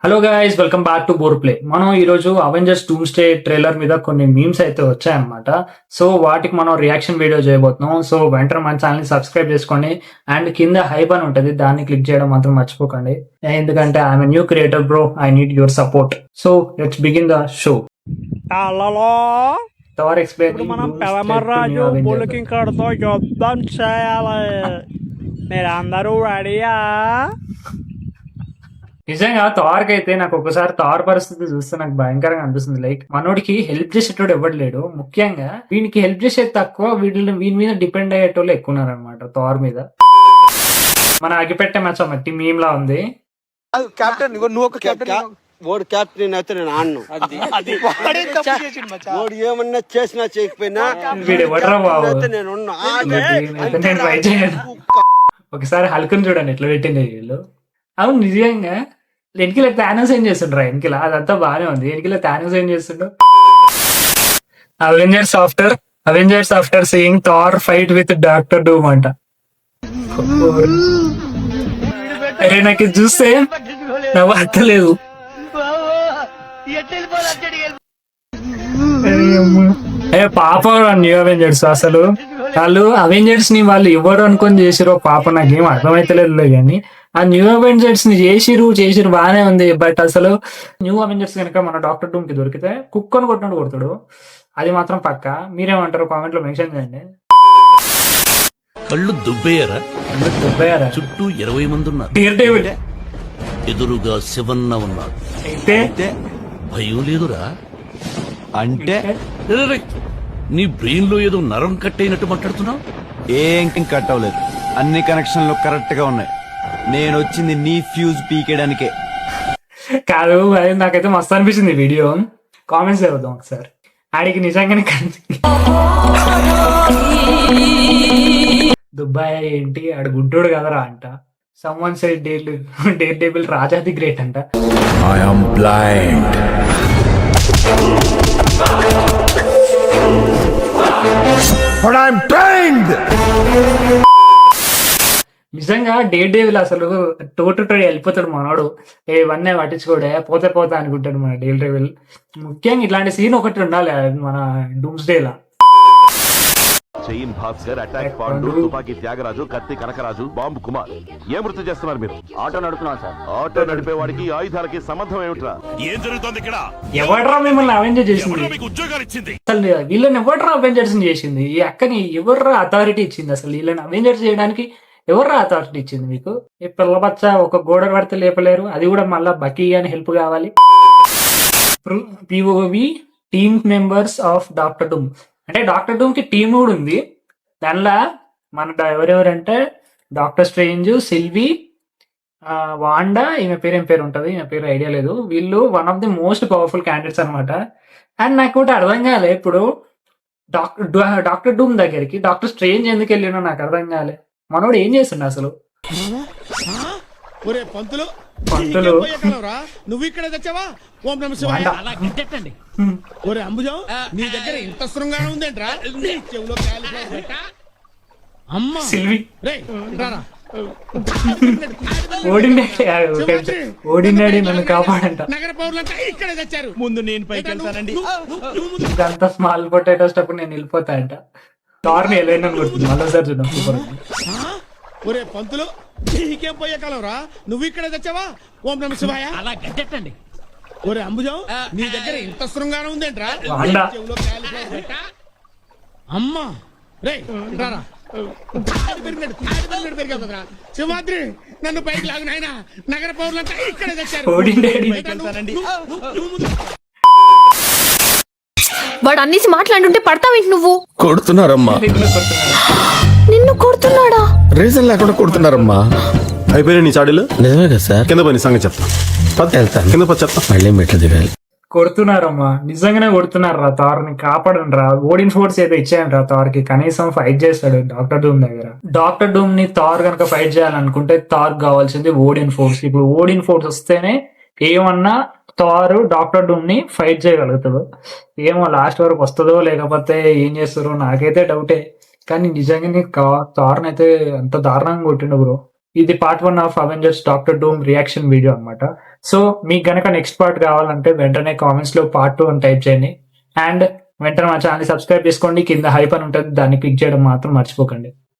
Hello guys, welcome back to bore play. మనం ఈరోజు Avengers doomsday trailer మీద కొన్ని మీమ్స్ అయితే వచ్చాయన్నమాట. సో వాటికి మనం రియాక్షన్ వీడియో చేయబోతున్నాం. సో వెంటనే మన ఛానల్ సబ్స్క్రైబ్ చేసుకోండి అండ్ కింద హైప్ అని ఉంటుంది, దాన్ని క్లిక్ చేయడం మాత్రం మర్చిపోకండి. ఎందుకంటే I'm new creator bro, I need your support. So let's begin the show. Thor explaining మనం పెదమర్రాజు పులికింకడతో యుద్ధం చేయాలి. మీరందరూ రెడీయా? నిజంగా థార్కి అయితే నాకు ఒకసారి థార్ పరిస్థితి చూస్తే నాకు భయంకరంగా అనిపిస్తుంది. లైక్ మనోడికి హెల్ప్ చేసేటోడు ఎవడు లేడు, ముఖ్యంగా వీనికి హెల్ప్ చేసేది తక్కువ, వీని మీద డిపెండ్ అయ్యేటోళ్ళు ఎక్కువ ఉన్నారనమాట థార్ మీద. మన అగిపెట్టే మ్యాచ్ మట్టి మీమ్ లా ఉంది. కెప్టెన్ నువ్వు ఒక కెప్టెన్, ఓడి కెప్టెన్ అయితే నేను ఆడను. ఓడి ఏమన్నా చేసినా చేయకపోయినా వీడు ఎవడరా బాబు, నేను నేను ట్రై చేయను. ఒకసారి హల్కన్ చూడండి ఎట్లా పెట్టింది వీళ్ళు. అవును నిజంగా వెనకిల థానోస్ ఏం చేస్తుండ్రా, వెనకిల అదంతా బాగానే ఉంది, వెనకిల థానోస్ ఏం చేస్తుండ్రు. Avengers after seeing Thor fight with Doctor Doom అంట. అరే నాకు ఇది చూస్తే నవ్వు అట్టలేదు. పాపం న్యూ అవెంజర్స్, అసలు వాళ్ళు అవెంజర్స్ ని వాళ్ళు ఎవరు అనుకొని చేసిరో పాప నాకేం అర్థమైతలేదు. కానీ ఆ న్యూ అవెంజర్స్ ని చేసిరు బాగానే ఉంది. బట్ అసలు న్యూ అవెంజర్స్ కనుక మన డాక్టర్ డూమ్ కి దొరికితే కుక్కను కొట్టినట్టు కొడతాడు, అది మాత్రం పక్క. మీరేమంటారు కామెంట్ లో మెన్షన్ చేయండి. కళ్ళు దుబ్బేయరా? చుట్టూ 20 మంది ఉన్నారు. ఎదురుగా శివన్న ఉన్నాడు. అయితే భయం లేదురా అంటే నీ బ్రెయిన్ లో ఏదో నరం కట్ అయినట్టు మాట్లాడుతున్నావు. ఏం కట్ అవ్వలేదు, అన్ని కనెక్షన్లు కరెక్ట్ గా ఉన్నాయి. నేను వచ్చింది నీ ఫ్యూజ్ పీకేయడానికే కాదు. నాకైతే మస్తు అనిపించింది వీడియో. కామెంట్స్ చదువుదాం ఒకసారి. ఆడికి నిజంగానే దుబాయ్ ఏంటి, ఆడు గుడ్డోడు కదరా అంట. సమ్వన్ సైడ్ డేర్ టేబుల్ రాజాది గ్రేట్ అంట. I am blind. But I'm trained. నిజంగా డేర్ డేవిల్ అసలు టోటు వెళ్ళిపోతాడు మనోడు. ఇవన్నీ పట్టించుకోడే, పోతా అనుకుంటాడు మన డేర్ డేవిల్. ముఖ్యంగా ఇట్లాంటి సీన్ ఒకటి ఉండాలి మన డూమ్స్ డే లా. చైన్ భాస్కర్, అటాక్ పాండు, తుపాకీ త్యాగరాజు, కత్తి కనకరాజు, బాంబు కుమార్. ఏ వృత్తి చేస్తున్నారు మీరు? ఆటో నడుపుతున్నాను సార్. ఆటో నడిపేవాడికి ఆయుధాలకి సంబంధం ఏమిట్రా? ఏం జరుగుతోంది ఇక్కడ? ఎవడ్రా మిమ్మల్ని అవెంజర్ చేసింది? మీకు ఉద్యోగాలు ఇచ్చింది అసలు వీళ్ళని ఎవడ్రా అవెంజర్స్ చేసింది? ఈ అక్కని ఎవర్రా అథారిటీ ఇచ్చింది? అసలు వీళ్ళని అవెంజర్స్ చేయడానికి ఎవర్రా అథారిటీ ఇచ్చింది మీకు? ఈ పిల్ల బచ్చ ఒక గోడ పడితే లేపలేరు, అది కూడా మళ్ళా బకీ అని హెల్ప్ కావాలి. POV team members of Doctor Doom అంటే డాక్టర్ డూమ్ కి టీమ్ కూడా ఉంది. దానిలో మన ఎవరెవరంటే డాక్టర్ స్ట్రేంజ్, సిల్వీ, వాండా, ఈమె పేరు ఏం పేరు ఉంటుంది, ఈమె పేరు ఐడియా లేదు. వీళ్ళు one of the most powerful candidates అనమాట. అండ్ నాకు ఒకటి అర్థం కాలే, ఇప్పుడు డాక్టర్ డూమ్ దగ్గరికి డాక్టర్ స్ట్రేంజ్ ఎందుకు వెళ్ళినో నాకు అర్థం కాలే. మనోడు ఏం చేస్తుండ అసలు? పంతులు నువ్వు ఇక్కడ తెచ్చావా? ఓం నమ శివాయ. ఒరే అంబుజం, నీ దగ్గర ఇంత శృంగారం ఉందేంట్రా? చెవులో అమ్మా సిల్వి రే రారా. ఓడినాడు నన్ను కాపాడంట. నగర పౌరులంతా ఇక్కడే తెచ్చారు. ముందు నేను పైకి వెళ్తానండి. ఇదంతా స్మాల్ పొటాటోస్ అప్పుడు నేను వెళ్ళిపోతా అంట. టార్ని ఎలా కొడుతుంది మళ్ళీసారి చూద్దాం. సూపర్. ఒరే పంతులు, నీకేం పోయే కాలం రా? నువ్వు ఇక్కడ తెచ్చావా? ఓం నమ శివాయ. అలా గట్టండి. ఒరే అంబుజం, నీ దగ్గర ఇంత శృంగారం ఉందేంట్రా? చెవులో అమ్మా రే రారా. సింహాద్రి, నన్ను పైకి లాగు నాయనా. నగర పౌరులంతా ఇక్కడే తెచ్చారు. వాడు అన్నిసి మాట్లాడుంటే పడతావేంటి నువ్వు? కొడుతున్నారమ్మా, నిన్ను కొడుతున్నాడా? రీజన్ లేకుండా కొడుతున్నారమ్మా. అయిపోయినా నీ చాడీలు? నిజమే కదా సార్. కింద పని సంగతి చెప్తా. వెళ్తాను కింద పని చెప్తా. మళ్ళీ మెట్లు దిగాలి. కొడుతున్నారమ్మా, నిజంగానే కొడుతున్నారు రా. థార్ని కాపాడండి రా. ఓడిన్ ఫోర్స్ అయితే ఇచ్చాయండి రా థార్కి, కనీసం ఫైట్ చేస్తాడు డాక్టర్ డూమ్ దగ్గర. డాక్టర్ డూమ్ ని థార్ కనుక ఫైట్ చేయాలనుకుంటే థార్ కావాల్సింది ఓడిన్ ఫోర్స్. ఇప్పుడు ఓడిన్ ఫోర్స్ వస్తేనే ఏమన్నా థార్ డాక్టర్ డూమ్ ని ఫైట్ చేయగలుగుతాడు. ఏమో లాస్ట్ వరకు వస్తుందో లేకపోతే ఏం చేస్తారో నాకైతే డౌటే. కానీ నిజంగా థార్ని అయితే అంత దారుణంగా కొట్టిండు బ్రో. ఇది part 1 of Avengers Doctor Doom reaction video అన్నమాట. సో మీకు గనక నెక్స్ట్ పార్ట్ కావాలంటే వెంటనే కామెంట్స్ లో పార్ట్ 2 అని టైప్ చేయండి. అండ్ వెంటనే మా ఛానల్ సబ్స్క్రైబ్ చేసుకోండి. కింద హైప్ అని ఉంటుంది, దాన్ని క్లిక్ చేయడం మాత్రం మర్చిపోకండి.